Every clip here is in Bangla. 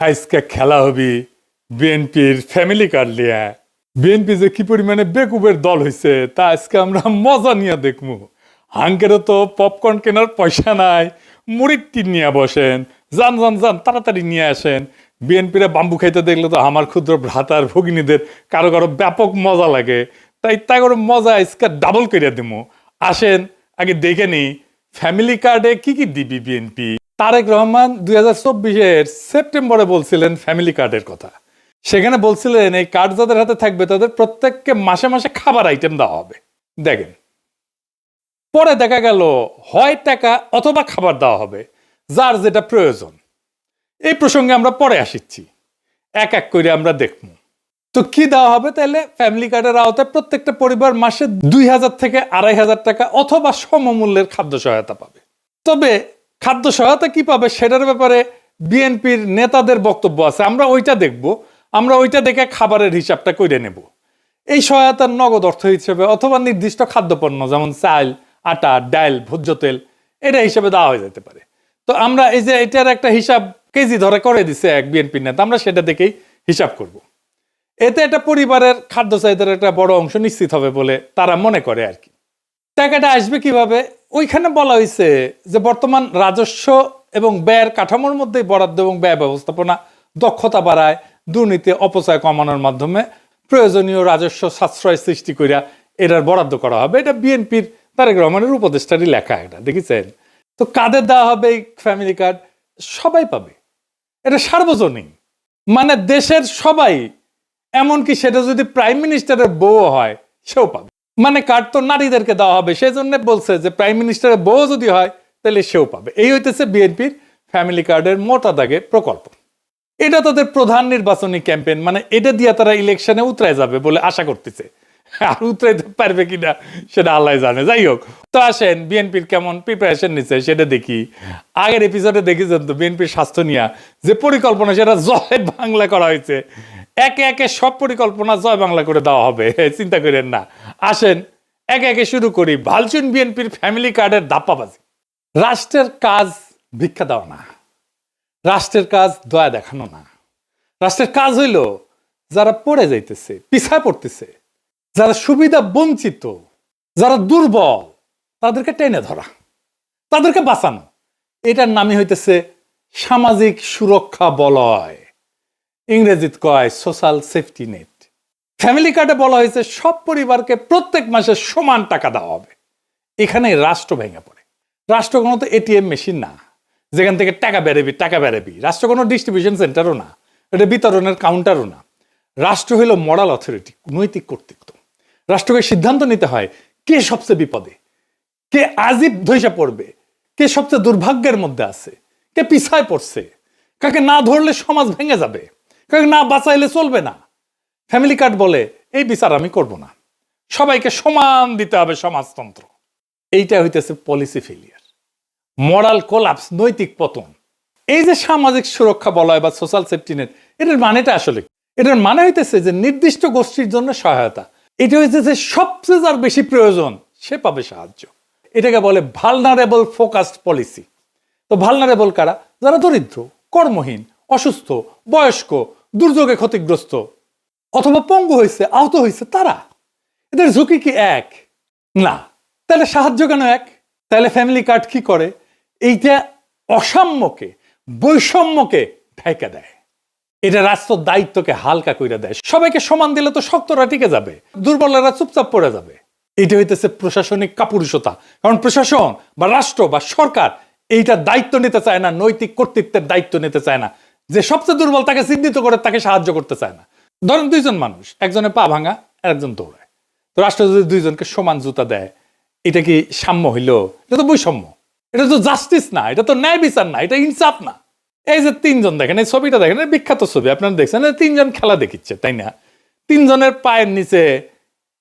আজকে খেলা হবি বিএনপির ফ্যামিলি কার্ড লিয়া। বিএনপি যে কি পরিমাণে বেকুবের দল হয়েছে তা আজকে আমরা মজা নিয়ে দেখবো। হাঙ্কেরও তো পপকর্ন কেনার পয়সা নাই, মুড়ির টিন নিয়ে বসেন, যান যান যান তাড়াতাড়ি নিয়ে আসেন। বিএনপিরা বাম্বু খাইতে দেখলে তো আমার ক্ষুদ্র ভ্রাতার ভগিনীদের কারো কারো ব্যাপক মজা লাগে, তাই করে মজা আজকে ডাবল করে দেবো। আসেন আগে দেখে নি ফ্যামিলি কার্ডে কি কি দিবি বিএনপি। তারেক রহমান 2024-এর সেপ্টেম্বরে বলছিলেন ফ্যামিলি কার্ডের কথা। সেখানে বলছিলেন এই কার্ড যাদের হাতে থাকবে তাদের প্রত্যেককে মাসে মাসে খাবার আইটেম দেওয়া হবে। দেখেন, পরে দেখা গেল হয় টাকা অথবা খাবার দেওয়া হবে, যার যেটা প্রয়োজন। এই প্রসঙ্গে আমরা পরে আসিচ্ছি, এক এক করে আমরা দেখবো। তো কি দেওয়া হবে? তাহলে ফ্যামিলি কার্ডের আওতায় প্রত্যেকটা পরিবার মাসে 2000 থেকে 2500 টাকা অথবা সমমূল্যের খাদ্য সহায়তা পাবে। তবে খাদ্য সহায়তা কি পাবে সেটার ব্যাপারে বিএনপির নেতাদের বক্তব্য আছে, আমরা ওইটা দেখব। আমরা ওইটা দেখে খাবারের হিসাবটা করে নেব। এই সহায়তার নগদ অর্থ হিসেবে অথবা নির্দিষ্ট খাদ্যপণ্য যেমন চাল, আটা, ডাল, ভোজ্য তেল এটা হিসাবে দেওয়া হয়ে যেতে পারে। তো আমরা এই যে এটার একটা হিসাব কেজি ধরে করে দিছে এক বিএনপির নেতা, আমরা সেটা দেখেই হিসাব করব। এতে একটা পরিবারের খাদ্য চাহিদার একটা বড় অংশ নিশ্চিত হবে বলে তারা মনে করে আর কি। টাকাটা আসবে কিভাবে? ওইখানে বলা হয়েছে যে বর্তমান রাজস্ব এবং ব্যয়ের কাঠামোর মধ্যে বরাদ্দ এবং ব্যয় ব্যবস্থাপনা দক্ষতা বাড়ায়, দুর্নীতি অপচয় কমানোর মাধ্যমে প্রয়োজনীয় রাজস্ব সাশ্রয় সৃষ্টি করিয়া এটার বরাদ্দ করা হবে। এটা বিএনপির তারেক রহমানের উপদেষ্টারই লেখা, এটা দেখেছেন। তো কাদের দেওয়া হবে এই ফ্যামিলি কার্ড? সবাই পাবে, এটা সার্বজনীন, মানে দেশের সবাই, এমনকি সেটা যদি প্রাইম মিনিস্টারের বউ হয় সেও পাবে। মানে কার্ড তো নারীদেরকে দেওয়া হবে, সেই জন্য বলছে যে প্রাইম মিনিস্টারের বউ যদি হয় তাহলে সেও পাবে। এই হইতেছে বিএনপির ফ্যামিলি কার্ডের মোটা দাগে প্রকল্প। এটা তাদের প্রধান নির্বাচনী ক্যাম্পেইন, মানে এটা দিয়ে তারা ইলেকশনে উতরায় যাবে বলে আশা করতেছে। আর উতরাইতে পারবে কিনা সেটা আল্লাহ জানে। যাই হোক, তো আসেন বিএনপির কেমন প্রিপারেশন নিচ্ছে সেটা দেখি। আগের এপিসোডে দেখেছেন তো বিএনপির স্বাস্থ্য নিয়ে যে পরিকল্পনা, সেটা জয় বাংলা করা হয়েছে। একে একে সব পরিকল্পনা জয় বাংলা করে দেওয়া হবে, চিন্তা করেন না। আসেন একে একে শুরু করি। ভালচুন বিএনপির ফ্যামিলি কার্ডের ধাপ্পাবাজি। রাষ্ট্রের কাজ ভিক্ষা দেওয়া না, রাষ্ট্রের কাজ দয়া দেখানো না। রাষ্ট্রের কাজ হইল যারা পড়ে যাইতেছে, পিছায় পড়তেছে, যারা সুবিধা বঞ্চিত, যারা দুর্বল, তাদেরকে টেনে ধরা, তাদেরকে বাঁচানো। এটার নামই হইতেছে সামাজিক সুরক্ষা বলয়, ইংরেজিত কয় সোশ্যাল সেফটি নেট। ফ্যামিলি কার্ডে বলা হয়েছে সব পরিবারকে প্রত্যেক মাসে সমান টাকা দেওয়া হবে। এখানে রাষ্ট্র ভেঙে পড়ে। রাষ্ট্র কোনো তো এটিএম মেশিন না যেখান থেকে টাকা বেরাবি। রাষ্ট্র কোনো ডিস্ট্রিবিউশন সেন্টারও না, এটা বিতরণের কাউন্টারও না। রাষ্ট্র হইল মরাল অথরিটি, নৈতিক কর্তৃত্ব। রাষ্ট্রকে সিদ্ধান্ত নিতে হয় কে সবচেয়ে বিপদে, কে আজীব ধৈসা পড়বে, কে সবচেয়ে দুর্ভাগ্যের মধ্যে আছে, কে পিছায় পড়ছে, কাকে না ধরলে সমাজ ভেঙে যাবে, কাকে না বাঁচাইলে চলবে না। ফ্যামিলি কার্ড বলে এই বিচার আমি করব না, সবাইকে সমান দিতে হবে সমাজতন্ত্র। এইটা হইতেছে পলিসি ফেলিয়ার, মরাল কোলাপস, নৈতিক পতন। এই যে সামাজিক সুরক্ষা বলয় বা সোশ্যাল সেফটি নেট, এটার মানেটা আসলে, এটার মানে হইতেছে যে নির্দিষ্ট গোষ্ঠীর জন্য সহায়তা। এটা হইতেছে যে সবচেয়ে যার বেশি প্রয়োজন সে পাবে সাহায্য। এটাকে বলে ভালনারেবল ফোকাসড পলিসি। তো ভালনারেবল কারা? যারা দরিদ্র, কর্মহীন, অসুস্থ, বয়স্ক, দুর্যোগে ক্ষতিগ্রস্ত অথবা পঙ্গু হয়েছে, আহত হয়েছে, তারা। এদের ঝুঁকি কি এক? না। তাহলে সাহায্য কেন এক? তাহলে ফ্যামিলি কার্ড কি করে? এইটা অসাম্যকে, বৈষম্যকে ঢাইকা দেয়। এটা রাষ্ট্র দায়িত্বকে হালকা কইরা দেয়। সবাইকে সমান দিলে তো শক্তরা টিকে যাবে, দুর্বলেরা চুপচাপ পড়ে যাবে। এটা হইতেছে প্রশাসনিক কাপুরুষতা। কারণ প্রশাসন বা রাষ্ট্র বা সরকার এইটা দায়িত্ব নিতে চায় না, নৈতিক কর্তৃত্বের দায়িত্ব নিতে চায় না। যে সবচেয়ে দুর্বল তাকে চিহ্নিত করে তাকে সাহায্য করতে চায় না। ধরেন দুইজন মানুষ, একজনের পা ভাঙা আর একজন দৌড়ায়। তো রাষ্ট্র যদি দুইজনকে সমান জুতা দেয়, এটা কি সাম্য হইল? এটা তো বৈষম্য, এটা তো জাস্টিস না, এটা তো ন্যায় বিচার না, এটা ইনসাফ না। এই যে তিনজন দেখেন, এই ছবিটা দেখেন, বিখ্যাত ছবি, আপনারা দেখছেন, তিনজন খেলা দেখিচ্ছে, তাই না? তিনজনের পায়ের নিচে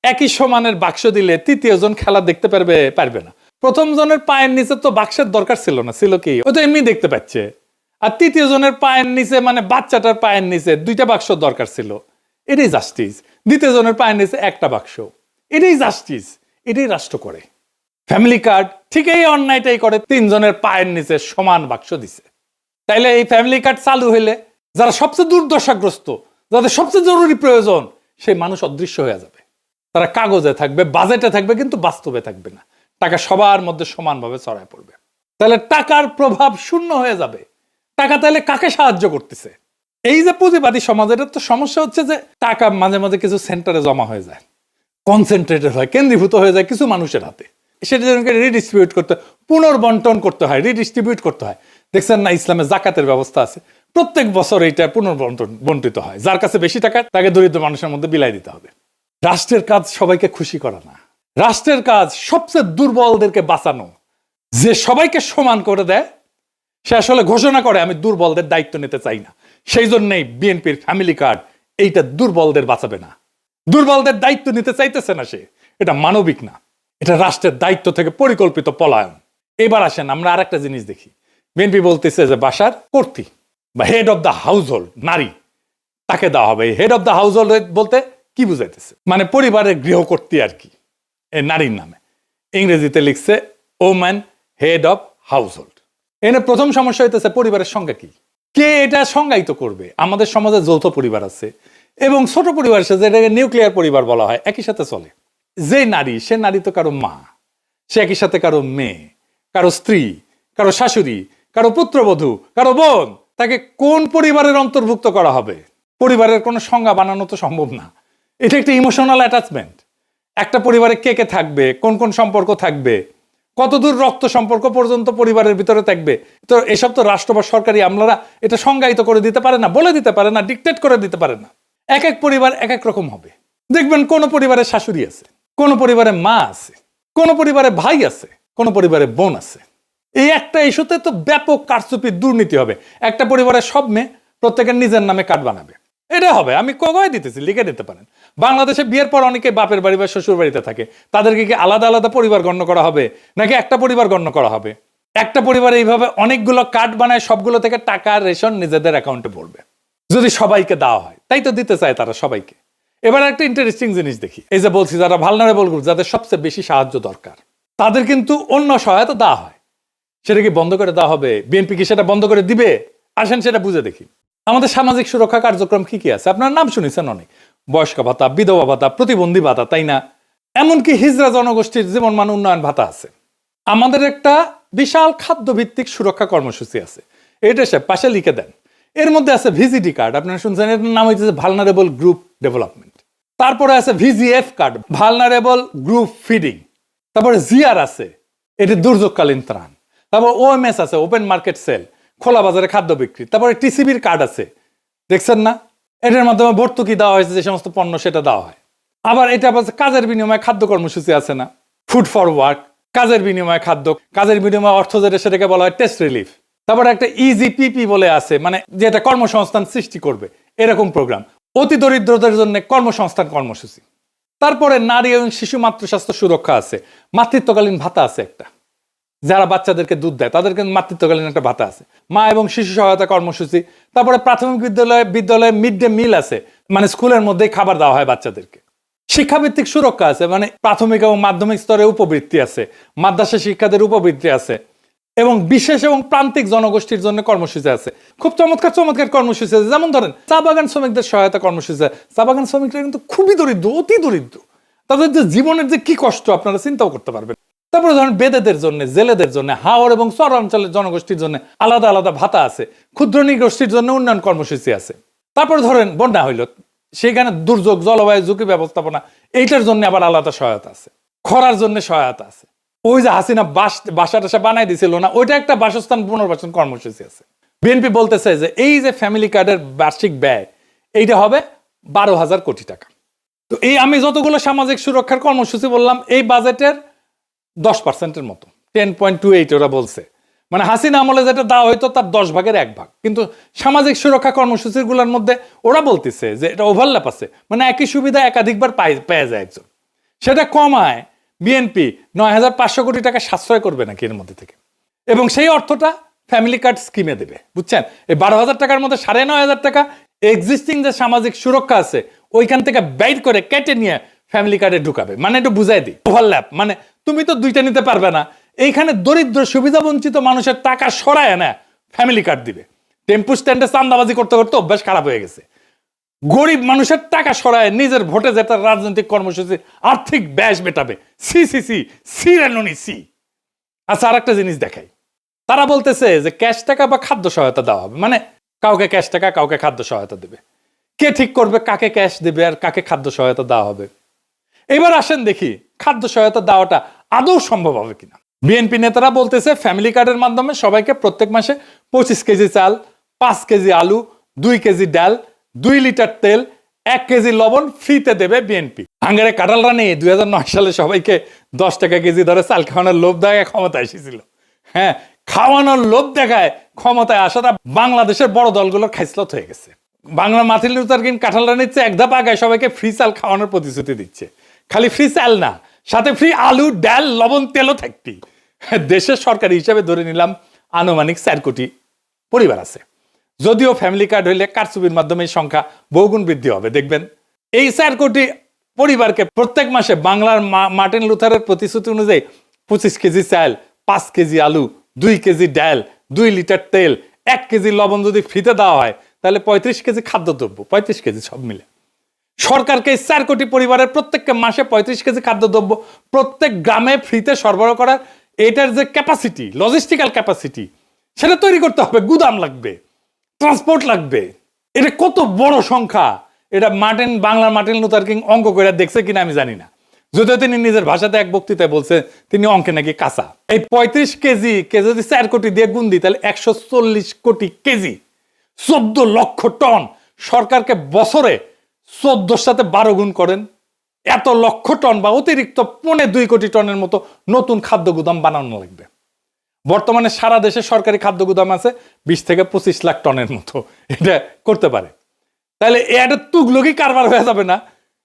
একই সমানের বাক্স দিলে তৃতীয় জন খেলা দেখতে পারবে না। প্রথম জনের পায়ের নিচে তো বাক্সের দরকার ছিল না, ছিল কি? ও তো এমনি দেখতে পাচ্ছে। আর তৃতীয় জনের পায়ের নিচে, মানে বাচ্চাটার পায়ের নিচে দুইটা বাক্স দরকার ছিল। এটাই জাস্টিস। দ্বিতীয় জনের পায়ের নিচে একটা বাক্স, এটাই জাস্টিস। এটাই রাষ্ট্র করে। ফ্যামিলি কার্ড ঠিক এই অন্যায়টাই করে, তিনজনের পায়ের নিচে সমান বাক্স দিছে। তাইলে এই ফ্যামিলি কার্ড চালু হইলে যারা সবচেয়ে দুর্দশাগ্রস্ত, যাদের সবচেয়ে জরুরি প্রয়োজন, সেই মানুষ অদৃশ্য হয়ে যাবে। তারা কাগজে থাকবে, বাজেটে থাকবে, কিন্তু বাস্তবে থাকবে না। টাকা সবার মধ্যে সমানভাবে ছড়ায় পড়বে। তাহলে টাকার প্রভাব শূন্য হয়ে যাবে। টাকা তাহলে কাকে সাহায্য করতেছে? এই যে পুঁজিবাদী সমাজ, এটার তো সমস্যা হচ্ছে যে টাকা মাঝে মাঝে কিছু সেন্টারে জমা হয়ে যায়, কনসেন্ট্রেটেড হয়, কেন্দ্রীভূত হয়ে যায় কিছু মানুষের হাতে। সেটা যেন রিডিস্ট্রিবিউট করতে, পুনর্বন্টন করতে হয়, রিডিস্ট্রিবিউট করতে হয়। দেখছেন না, ইসলামে জাকাতের ব্যবস্থা আছে, প্রত্যেক বছর এইটা বন্টিত হয়। যার কাছে বেশি টাকা, তাকে দরিদ্র মানুষের মধ্যে বিলাই দিতে হবে। রাষ্ট্রের কাজ সবাইকে খুশি করা না, রাষ্ট্রের কাজ সবচেয়ে দুর্বলদেরকে বাঁচানো। যে সবাইকে সমান করে দেয়, সে আসলে ঘোষণা করে আমি দুর্বলদের দায়িত্ব নিতে চাই না। সেই জন্যই বিএনপির ফ্যামিলি কার্ড এইটা দুর্বলদের বাঁচাবে না, দুর্বলদের দায়িত্ব নিতে চাইতেছে না সে। এটা মানবিক না, এটা রাষ্ট্রের দায়িত্ব থেকে পরিকল্পিত পলায়ন। এবার আসেন আমরা আরেকটা জিনিস দেখি। বিএনপি বলতেছে যে বাসার কর্ত্রী বা head of the house hold নারী, তাকে দেওয়া হবে। Head of the house hold বলতে কি বুঝাইতেছে? মানে পরিবারের গৃহকর্ত্রী আর কি, এই নারীর নামে। ইংরেজিতে লিখছে woman head of house hold. এনে প্রথম সমস্যা হইতেছে পরিবারের সংজ্ঞা কি, কে এটা সংজ্ঞায়িত করবে? আমাদের সমাজে যৌথ পরিবার আছে এবং ছোট পরিবার আছে, যেটাকে নিউক্লিয়ার পরিবার বলা হয়, একই সাথে চলে। যে নারী, সে নারী তো কারো মা, সে একই সাথে কারো মেয়ে, কারো স্ত্রী, কারো শাশুড়ি, কারো পুত্রবধূ, কারো বোন। তাকে কোন পরিবারের অন্তর্ভুক্ত করা হবে? পরিবারের কোনো সংজ্ঞা বানানো তো সম্ভব না। এটা একটা ইমোশনাল অ্যাটাচমেন্ট। একটা পরিবারে কে কে থাকবে, কোন কোন সম্পর্ক থাকবে, কতদূর রক্ত সম্পর্ক পর্যন্ত পরিবারের ভিতরে থাকবে, তো এসব তো রাষ্ট্র বা সরকারি আমলারা এটা সংজ্ঞায়িত করে দিতে পারে না, বলে দিতে পারে না, ডিকটেট করে দিতে পারে না। এক এক পরিবার এক এক রকম হবে। দেখবেন কোন পরিবারে শাশুড়ি আছে, কোন পরিবারে মা আছে, কোন পরিবারে ভাই আছে, কোন পরিবারে বোন আছে। এই একটা ইস্যুতে তো ব্যাপক কারচুপি, দুর্নীতি হবে। একটা পরিবারের সব মেয়ে প্রত্যেকের নিজের নামে কার্ড বানাবে, এটা হবে। আমি কয়ে দিতেছি, লিখে দিতে পারেন। বাংলাদেশে বিয়ের পর অনেকে বাপের বাড়ি বা শ্বশুর বাড়িতে থাকে, তাদেরকে কি আলাদা আলাদা পরিবার গণ্য করা হবে, নাকি একটা পরিবার গণ্য করা হবে? একটা পরিবারে এইভাবে অনেকগুলো কার্ড বানায়, সবগুলো থেকে টাকা রেশন নিজেদের অ্যাকাউন্টে পড়বে। যদি সবাইকে দেওয়া হয়, তাই তো দিতে চায় তারা সবাইকে। এবার একটা ইন্টারেস্টিং জিনিস দেখি। এই যে বলছি, যারা ভালনারেবল গ্রুপ, যাদের সবচেয়ে বেশি সাহায্য দরকার, তাদের কিন্তু অন্য সহায়তা দেওয়া হয়। সেটা কি বন্ধ করে দেওয়া হবে? বিএনপি কি সেটা বন্ধ করে দিবে? আসেন সেটা বুঝে দেখি। আমাদের সামাজিক সুরক্ষা কার্যক্রম কি কি আছে? আপনার নাম শুনেছেন অনেক, বয়স্ক ভাতা, বিধবা ভাতা, প্রতিবন্ধী ভাতা, তাই না? এমনকি হিজড়া জনগোষ্ঠীর জীবন মান উন্নয়ন ভাতা আছে। আমাদের একটা বিশাল খাদ্যভিত্তিক সুরক্ষা কর্মসূচি আছে, এটা সে পাশে লিখে দেন। এর মধ্যে আছে ভিজিডি কার্ড, আপনারা শুনছেন, এর নাম হচ্ছে ভালনারেবল গ্রুপ ডেভেলপমেন্ট। তারপরে আছে VGF card, vulnerable group feeding. তারপরে জিআর আছে, এটি দুর্যোগকালীন ত্রাণ। তারপর ওএমএস আছে, ওপেন মার্কেট সেল, খোলা বাজারে খাদ্য বিক্রি। তারপরে টিসিবির কার্ড আছে, দেখছেন না? এটার মাধ্যমে ভর্তুকি দেওয়া হয়েছে, যে সমস্ত পণ্য সেটা দেওয়া হয়। আবার এটা কাজের বিনিময়ে খাদ্য কর্মসূচি আছে না, ফুড ফর ওয়ার্ক, কাজের বিনিময়ে খাদ্য, কাজের বিনিময়ে অর্থ, যেটা সেটাকে বলা হয় টেস্ট রিলিফ। তারপরে একটা ইজিপিপি বলে আছে, মানে যেটা কর্মসংস্থান সৃষ্টি করবে, এরকম প্রোগ্রাম। অতি দরিদ্রদের জন্য কর্মসংস্থান কর্মসূচি। তারপরে নারী এবং শিশু মাতৃস্বাস্থ্য সুরক্ষা আছে, মাতৃত্বকালীন ভাতা আছে একটা, যারা বাচ্চাদেরকে দুধ দেয় তাদেরকে মাতৃত্বকালীন একটা ভাতা আছে, মা এবং শিশু সহায়তা কর্মসূচি। তারপরে প্রাথমিক বিদ্যালয়ে মিড ডে মিল আছে, মানে স্কুলের মধ্যেই খাবার দেওয়া হয় বাচ্চাদেরকে। শিক্ষাভিত্তিক সুরক্ষা আছে, মানে প্রাথমিক এবং মাধ্যমিক স্তরে উপবৃত্তি আছে, মাদ্রাসা শিক্ষাদের উপবৃত্তি আছে, এবং বিশেষ এবং প্রান্তিক জনগোষ্ঠীর জন্য কর্মসূচি আছে। খুব চমৎকার চমৎকার কর্মসূচি আছে। যেমন ধরেন চা বাগান শ্রমিকদের সহায়তা কর্মসূচি আছে। চা বাগান শ্রমিকরা কিন্তু খুবই দরিদ্র, অতি দরিদ্র। তাদের যে জীবনের যে কি কষ্ট আপনারা চিন্তাও করতে পারবেন। তারপরে ধরেন বেদেদের জন্য, জেলেদের জন্য, হাওড় এবং চরাঞ্চলের জনগোষ্ঠীর জন্য আলাদা আলাদা ভাতা আছে। ক্ষুদ্র নৃগোষ্ঠীর জন্য উন্নয়ন কর্মসূচি আছে। তারপরে ধরেন বন্যা হইল, সেখানে দুর্যোগ, জলবায়ু ঝুঁকি ব্যবস্থাপনা, এইটার জন্য আবার আলাদা সহায়তা আছে। খরার জন্য সহায়তা আছে। ওই যে হাসিনা বাসা টাসা বানাই দিছিল না, ওইটা একটা বাসস্থান পুনর্বাসন কর্মসূচি আছে। বিএনপি বলতেছে যে এই যে ফ্যামিলি কার্ডের বার্ষিক ব্যয়, এইটা হবে 12,000 কোটি টাকা। তো এই আমি যতগুলো সামাজিক সুরক্ষার কর্মসূচি বললাম, এই বাজেটের 10%-এর মতো, 10.28 ওরা বলছে। মানে হাসিনা আমলে যেটা দেওয়া হইতো তার 10 ভাগের 1 ভাগ। কিন্তু সামাজিক সুরক্ষা কর্মসূচিগুলোর মধ্যে ওরা বলতেছে যে এটা ওভারল্যাপ আছে, মানে একই সুবিধা একাধিকবার পেয়ে যায় একজন। সেটা কমায় বিএনপি 9,500 কোটি টাকা সাশ্রয় করবে নাকি এর মধ্যে থেকে, এবং সেই অর্থটা ফ্যামিলি কার্ড স্কিমে দেবে। বুঝছেন? এই 12,000 টাকার মধ্যে 9,500 টাকা এক্সিস্টিং যে সামাজিক সুরক্ষা আছে ওইখান থেকে বাইর করে কেটে নিয়ে ফ্যামিলি কার্ডে ঢুকাবে। মানে একটু বুঝাই দিই, ওভারল্যাপ মানে তুমি তো দুইটা নিতে পারবে না, এইখানে দরিদ্র সুবিধা বঞ্চিত মানুষের টাকা সরায় না ফ্যামিলি কার্ড দিবে। টেম্পু স্ট্যান্ডে চান্দাবাজি করতে করতে অভ্যাস খারাপ হয়ে গেছে। গরিব মানুষের টাকা সরায় নিজের ভোটে যে তার রাজনৈতিক কর্মসূচি আর্থিক ব্যাস মেটাবে। সি সি সি সি রেনুনি সি। আচ্ছা, আর একটা জিনিস দেখাই। তারা বলতেছে যে ক্যাশ টাকা বা খাদ্য সহায়তা দেওয়া হবে, মানে কাউকে ক্যাশ টাকা কাউকে খাদ্য সহায়তা দেবে। কে ঠিক করবে কাকে ক্যাশ দেবে আর কাকে খাদ্য সহায়তা দেওয়া হবে? এবার আসেন দেখি খাদ্য সহায়তা দেওয়াটা আদৌ সম্ভব হবে কিনা। বিএনপি নেতারা বলতেছে ফ্যামিলি কার্ডের মাধ্যমে সবাইকে প্রত্যেক মাসে 25 কেজি চাল, 5 কেজি আলু, 2 কেজি ডাল, 2 লিটার তেল, 1 কেজি লবণ ফ্রিতে দেবে বিএনপি। হাঙ্গারে কাঁঠাল রানী 2009 সালে সবাইকে 10 টাকা কেজি ধরে চাল খাওয়ানোর লোভ দেখায় ক্ষমতায় এসেছিল। হ্যাঁ, খাওয়ানোর লোভ দেখায় ক্ষমতায় আসাটা বাংলাদেশের বড় দলগুলোর খাইসলত হয়ে গেছে। বাংলা মার্টিন লুথার কিং কাঁঠাল রানীর চেয়ে এক ধাপ আগায় সবাইকে ফ্রি চাল খাওয়ানোর প্রতিশ্রুতি দিচ্ছে। খালি ফ্রি চাল না, সাথে ফ্রি আলু, ডাল, লবণ, তেলও থাকতি। দেশের সরকারি হিসাবে ধরে নিলাম আনুমানিক 4 কোটি পরিবার আছে। যদিও ফ্যামিলি কার্ড হইলে কারচুপির মাধ্যমে এই সংখ্যা বহুগুণ বৃদ্ধি হবে। দেখবেন এই 4 কোটি পরিবারকে প্রত্যেক মাসে বাংলার মার্টিন লুথারের প্রতিশ্রুতি অনুযায়ী 25 কেজি চাল, 5 কেজি আলু, 2 কেজি ডাল, 2 লিটার তেল, 1 কেজি লবণ যদি ফ্রিতে দেওয়া হয় তাহলে 35 কেজি খাদ্যদ্রব্য, 35 কেজি সব মিলে সরকারকে 4 কোটি পরিবারের প্রত্যেককে মাসে 35 কেজি খাদ্যদ্রব্য প্রত্যেক গ্রামে ফ্রিতে সরবরাহ করার এটার যে ক্যাপাসিটি, লজিস্টিক্যাল ক্যাপাসিটি, সেটা তৈরি করতে হবে। গুদাম লাগবে, ট্রান্সপোর্ট লাগবে। এটা কত বড় সংখ্যা, এটা বাংলার মার্টিন লুথার কিং অঙ্ক করে দেখছে কিনা আমি জানি না। যদিও তিনি নিজের ভাষাতে এক বক্তৃতায় বলছে তিনি অঙ্কে নাকি কাঁচা। এই 35 কেজি যদি 4 কোটি দিয়ে গুণ দিই তাহলে 140 কোটি কেজি, 14 লক্ষ টন। সরকারকে বছরে 14 সাথে 12 গুণ করেন, এত লক্ষ টন বা অতিরিক্ত 2.25 কোটি টনের মতো নতুন খাদ্য গুদাম বানানো লাগবে। বর্তমানে সারা দেশে সরকারি খাদ্য গুদাম আছে 20 থেকে 25 লাখ টনের মতো, এটা করতে পারে। তাহলে এটা তুগলকি কারবার হয়ে যাবে না?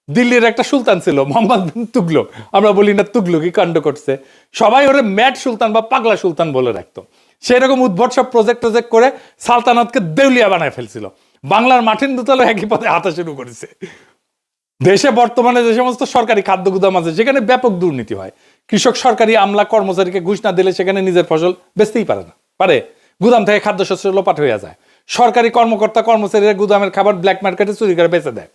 দিল্লির একটা সুলতান ছিল মোহাম্মদ বিন তুগলক, আমরা বলি না তুগলকি কাণ্ড করছে, সবাই ওরে ম্যাড সুলতান বা পাগলা সুলতান বলে রাখতো। সেরকম উদ্ভট সব প্রজেক্ট করে সালতানাতকে দেউলিয়া বানায় ফেলছিল। বাংলার মার্টিন লুথারও একই পথে হাঁটা শুরু করেছে। দেশে বর্তমানে যে সমস্ত সরকারি খাদ্য গুদাম আছে সেখানে ব্যাপক দুর্নীতি হয়। কৃষক সরকারি আমলা কর্মচারীকে ঘুষ না দিলে সেখানে নিজের ফসল বেচতেই পারে। গুদাম থেকে খাদ্যশস্য লোপাট হয়ে যায়। সরকারি কর্মকর্তা কর্মচারীরা গুদামের খাবার ব্ল্যাক মার্কেটে চুরি করে বেচে দেয়।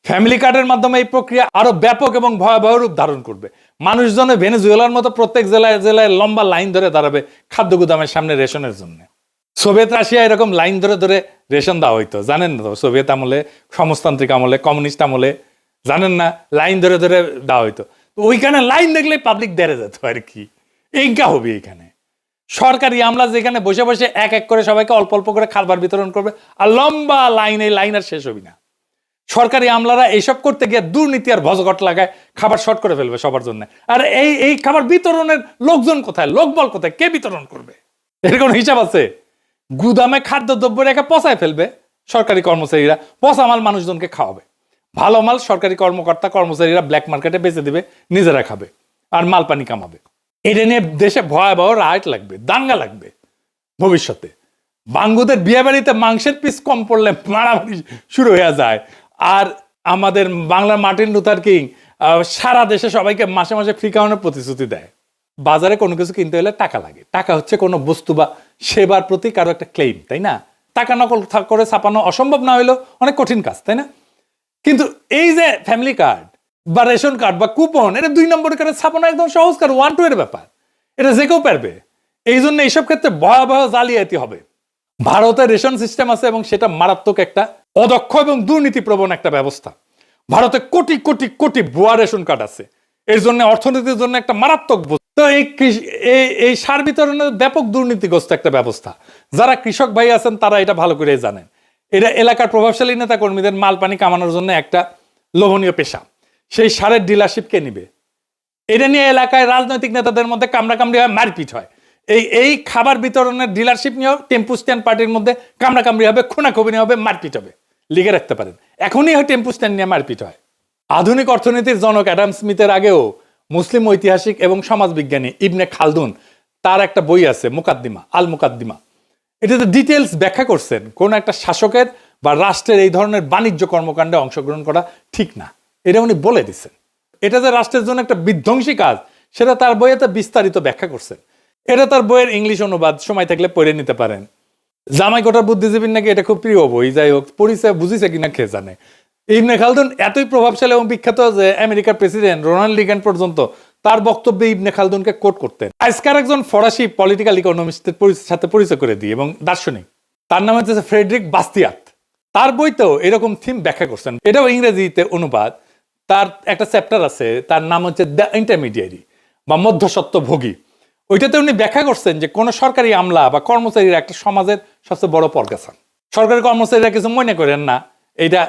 ফ্যামিলি কার্ডের মাধ্যমে এই প্রক্রিয়া আরো ব্যাপক এবং ভয়াবহ রূপ ধারণ করবে। মানুষজনে ভেনেজুয়েলার মতো প্রত্যেক জেলায় জেলায় লম্বা লাইন ধরে দাঁড়াবে খাদ্য গুদামের সামনে রেশনের জন্য। সোভিয়েত রাশিয়া এরকম লাইন ধরে ধরে রেশন দেওয়া হইতো, জানেন না? সোভিয়েত আমলে, সমাজতান্ত্রিক আমলে, কমিউনিস্ট আমলে, জানেন না, লাইন ধরে ধরে দেওয়া হইতো। ওইখানে লাইন দেখলে পাবলিক দেরে যেত আর কি। এইটা হবে এইখানে সরকারি আমলা যেখানে বসে বসে এক এক করে সবাইকে অল্প অল্প করে খাবার বিতরণ করবে, আর লম্বা লাইন, এই লাইন আর শেষ হবি না। সরকারি আমলারা এইসব করতে গিয়ে দুর্নীতি আর ভজঘট লাগায় খাবার শর্ট করে ফেলবে সবার জন্য। আর এই খাবার বিতরণের লোকজন কোথায়, লোকবল কোথায়, কে বিতরণ করবে? এর কোনো হিসাব আছে? গুদামে খাদ্যদ্রব্য রেখে পচায় ফেলবে সরকারি কর্মচারীরা, পচা মাল মানুষজনকে খাওয়াবে। ভালো মাল সরকারি কর্মকর্তা কর্মচারীরা ব্ল্যাক মার্কেটে বেচে দিবে, নিজেরা খাবে আর মাল পানি কামাবে। এটা নিয়ে দেশে ভয়াবহ রাইট লাগবে, দাঙ্গা লাগবে ভবিষ্যতে। বাঙ্গুদের বিয়ে বাড়িতে মাংসের পিস কম পড়লে মারামারি শুরু হয়ে যায়। আর আমাদের বাংলার মার্টিন লুথার কিং সারা দেশে সবাইকে মাসে মাসে ফ্রি খাওয়ানোর প্রতিশ্রুতি দেয়। বাজারে কোনো কিছু কিনতে হলে টাকা লাগে। টাকা হচ্ছে কোনো বস্তু বা সেবার প্রতি কারো একটা ক্লেম, তাই না? টাকা নকল করে ছাপানো অসম্ভব না হইলেও অনেক কঠিন কাজ, তাই না? কিন্তু এই যে ফ্যামিলি কার্ড বা রেশন কার্ড বা কুপন, এটা 2 নম্বর করে ছাপানো একদম সহজ কাজ, 1-2 এর ব্যাপার। এটা যে কেউ পারবে। এই জন্য এইসব ক্ষেত্রে ভয়াবহ জালিয়াতি হবে। ভারতের রেশন সিস্টেম আছে এবং সেটা মারাত্মক একটা অদক্ষ এবং দুর্নীতিপ্রবণ একটা ব্যবস্থা। ভারতে কোটি কোটি কোটি ভুয়া রেশন কার্ড আছে। এর জন্য অর্থনীতির জন্য একটা মারাত্মক। তো এই সার বিতরণের ব্যাপক দুর্নীতিগ্রস্ত একটা ব্যবস্থা। যারা কৃষক ভাই আছেন তারা এটা ভালো করে জানেন। এটা এলাকার প্রভাবশালী নেতা কর্মীদের মাল পানি কামানোর জন্য একটা লোভনীয় পেশা। সেই সারের ডিলারশিপ কে নিবে? এটা নিয়ে এলাকায় রাজনৈতিক নেতাদের মধ্যে কামড়াকামড়ি হয়, মারপিট হয়। এই খাবার বিতরণের ডিলারশিপ নিয়েও টেম্পু স্ট্যান্ড পার্টির মধ্যে কামড়াকামড়ি হবে, খুনাখুনি হবে, মারপিট হবে। লিখে রাখতে পারেন, এখনই হয় টেম্পু স্ট্যান্ড নিয়ে মারপিট হয়। আধুনিক অর্থনীতির জনক অ্যাডাম স্মিথের আগেও মুসলিম ঐতিহাসিক এবং সমাজবিজ্ঞানী ইবনে খালদুন, তার একটা বই আছে মুকাদ্দিমা, আল মুকাদ্দিমা। এটাতে ডিটেলস ব্যাখ্যা করছেন কোন একটা শাসকের বা রাষ্ট্রের এই ধরনের বাণিজ্য কর্মকাণ্ডে অংশগ্রহণ করা ঠিক না। এটা উনি বলে দিচ্ছেন। এটা যে রাষ্ট্রের জন্য একটা বিধ্বংসী কাজ, সেটা তার বইয়েতে বিস্তারিত ব্যাখ্যা করছেন। এটা তার বইয়ের ইংলিশ অনুবাদ, সময় থাকলে পড়ে নিতে পারেন। জামাই কোটার বুদ্ধিজীবীর নাকি এটা খুব প্রিয় বই, যাই হোক পরিচয় বুঝিছে কিনা কে জানে। ইবনে খালদুন এতই প্রভাবশালী এবং বিখ্যাত যে আমেরিকার প্রেসিডেন্ট রোনাল্ড রিগান পর্যন্ত তার বক্তব্যে ইবনে খালদুনকে কোট করতেন। আজকার একজন ফরাসি পলিটিক্যাল ইকোনমিস্টের সাথে পরিচয় করে দিই এবং দার্শনিক, তার নাম হচ্ছে ফ্রেডরিক বাস্তিয়াত। তার বইতেও এরকম থিম ব্যাখ্যা করছেন, এটাও ইংরেজিতে অনুবাদ। তার একটা চ্যাপ্টার আছে, তার নাম হচ্ছে দ্য ইন্টারমিডিয়ারি বা মধ্যস্বত্বভোগী। ওইটাতে উনি ব্যাখ্যা করছেন যে কোন সরকারি আমলা বা কর্মচারীরা একটা সমাজের সবচেয়ে বড় পরগাছা। সরকারি কর্মচারীরা কিছু মনে করেন না, এইটা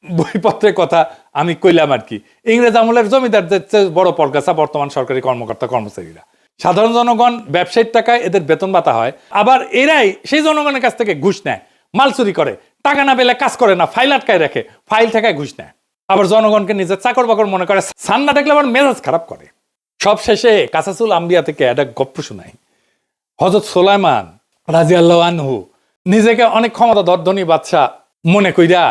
বইপত্রের কথা আমি কইলাম আর কি। ইংরেজ আমলের জমিদারদের চেয়ে বড় পরগাছা বর্তমান সরকারি কর্মকর্তা কর্মচারীরা। সাধারণ জনগণ ব্যবসায়িক টাকায় এদের বেতন ভাতা হয়, আবার এরাই সেই জনগণের কাছ থেকে ঘুষ নেয়, মাল চুরি করে, টাকা না পেলে কাজ করে না, ফাইল আটকায় রাখে, ফাইল ঠেকায় ঘুষ নেয়, আবার জনগণকে নিজের চাকর বাকর মনে করে, সান না দেখলে আবার মেজাজ খারাপ করে। সব শেষে কাসাসুল আম্বিয়া থেকে একটা গপ্প শোনাই। হযরত সুলাইমান রাদিয়াল্লাহু আনহু নিজেকে অনেক ক্ষমতাধর ধনী বাদশা মনে কইরা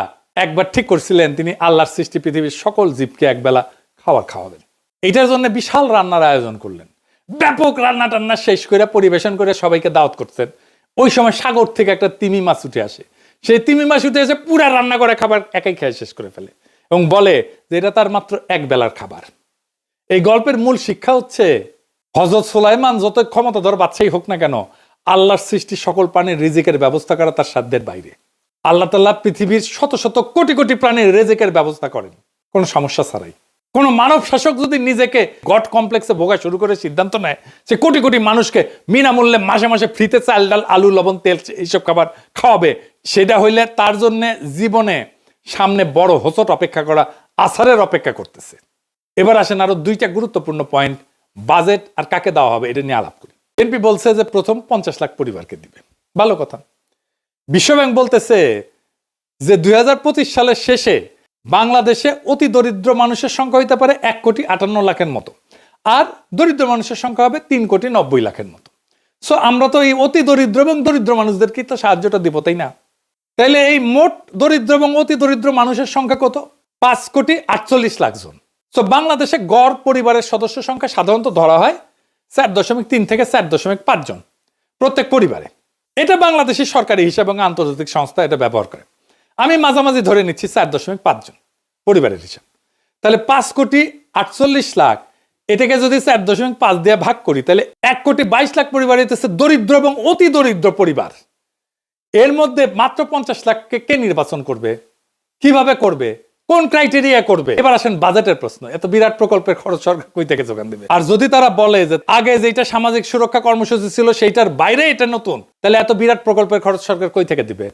একবার ঠিক করছিলেন তিনি আল্লাহর সৃষ্টি পৃথিবীর সকল জীবকে একবেলা খাবার খাওয়াবেন। এটার জন্য বিশাল রান্নার আয়োজন করলেন, ব্যাপক রান্না টান্না শেষ করে পরিবেশন করে সবাইকে দাওয়াত করছেন। ওই সময় সাগর থেকে একটা তিমি মাছ উঠে আসে, সেই তিমি মাছ উঠে এসে পুরা রান্না করে খাবার একাই খেয়ে শেষ করে ফেলে এবং বলে যে এটা তার মাত্র এক বেলার খাবার। এই গল্পের মূল শিক্ষা হচ্ছে হযরত সুলাইমান যত ক্ষমতাধর বাদশাহী হোক না কেন, আল্লাহর সৃষ্টি সকল প্রাণীর রিজিকের ব্যবস্থা করা তার সাধ্যের বাইরে। আল্লাহ তাআলা পৃথিবীর শত শত কোটি কোটি প্রাণীর রিজিকের ব্যবস্থা করেন কোনো সমস্যা ছাড়াই। কোন মানব শাসক যদি নিজেকে গড কমপ্লেক্সে ভোগা শুরু করে সিদ্ধান্ত নেয় সে কোটি কোটি মানুষকে বিনামূল্যে মাসে মাসে ফ্রিতে চাল ডাল আলু লবণ তেল এইসব খাবার খাওয়াবে, সেটা হইলে তার জন্য জীবনে সামনে বড় হোঁচট অপেক্ষা করা, আছাড়ের অপেক্ষা করতেছে। এবার আসেন আরো দুইটা গুরুত্বপূর্ণ পয়েন্ট, বাজেট আর কাকে দেওয়া হবে এটা নিয়ে আলাপ করি। বিএনপি বলছে যে প্রথম 50 লাখ পরিবারকে দিবে, ভালো কথা। বিশ্বব্যাংক বলতেছে যে 2025 সালের শেষে বাংলাদেশে অতি দরিদ্র মানুষের সংখ্যা হইতে পারে 1,58,00,000-এর মতো, আর দরিদ্র মানুষের সংখ্যা হবে 3,90,00,000-এর মতো। সো আমরা তো এই অতি দরিদ্র এবং দরিদ্র মানুষদেরকে তো সাহায্যটা দিব, তাই না? তাইলে এই মোট দরিদ্র এবং অতি দরিদ্র মানুষের সংখ্যা কত? 5,48,00,000 জন। সো বাংলাদেশে গড় পরিবারের সদস্য সংখ্যা সাধারণত ধরা হয় 4.3 থেকে 4.5 জন প্রত্যেক পরিবারে। এটা বাংলাদেশের সরকারি হিসাব এবং আন্তর্জাতিক সংস্থা এটা ব্যবহার করে। আমি মাঝামাঝি ধরে নিচ্ছি 4.5 জন পরিবারের হিসাব। তাহলে 5,48,00,000 এটাকে যদি 4.5 দিয়ে ভাগ করি তাহলে 1,22,00,000 পরিবার হইতেছে দরিদ্র এবং অতি দরিদ্র পরিবার। এর মধ্যে মাত্র 50 লাখকে কে নির্বাচন করবে, কিভাবে করবে, কোন ক্রাইটেরিয়া করবে? এবার আসেন বাজেটের প্রশ্ন। এত বিরাট প্রকল্পের খরচ সরকার কই থেকে যোগান দেবে? আর যদি তারা বলে যে আগে যেটা সামাজিক সুরক্ষা কর্মসূচি ছিল সেইটার বাইরে এটা নতুন, তাহলে এত বিরাট প্রকল্পের খরচ সরকার কই থেকে দিবে?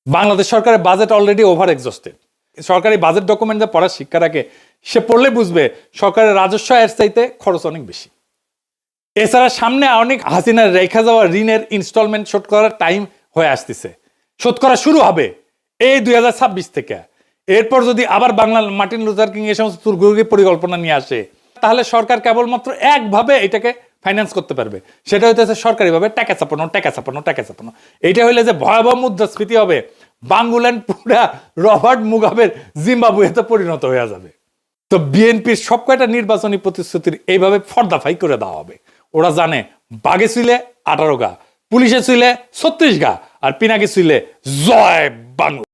বাংলাদেশ সরকারের বাজেট অলরেডি ওভার এক্সস্টেড। সরকারি বাজেট ডকুমেন্ট যা পড়ার শিক্ষা রাখে সে পড়লে বুঝবে সরকারের রাজস্ব এর চাইতে খরচ অনেক বেশি। এছাড়া সামনে অনেক হাসিনার রেখা যাওয়া ঋণের ইনস্টলমেন্ট শোধ করার টাইম হয়ে আসতেছে, শোধ করা শুরু হবে এই 2026 থেকে। এরপর যদি আবার বাংলার মার্টিন লুথার কিং এই সমস্ত দুর্গোগী পরিকল্পনা নিয়ে আসে তাহলে সরকার কেবলমাত্র একভাবে এটাকে ফাইন্যান্স করতে পারবে, সেটা হইতেছে সরকারিভাবে টাকা চাপানো। এইটা হইলে যে ভয়াবহ মুদ্রাস্ফীতি হবে, বাংলাদেশ পুরা রবার্ট মুগাবের জিম্বাবুয়েতে পরিণত হয়ে যাবে। তো বিএনপির সব কয়টা নির্বাচনী প্রতিশ্রুতির এইভাবে ফর্দাফাই করে দেওয়া হবে। ওরা জানে বাঘে ছিলে 18 গা, পুলিশে ছিলে 36 গা, আর পিনাকি ছিলে জয় বাংলা।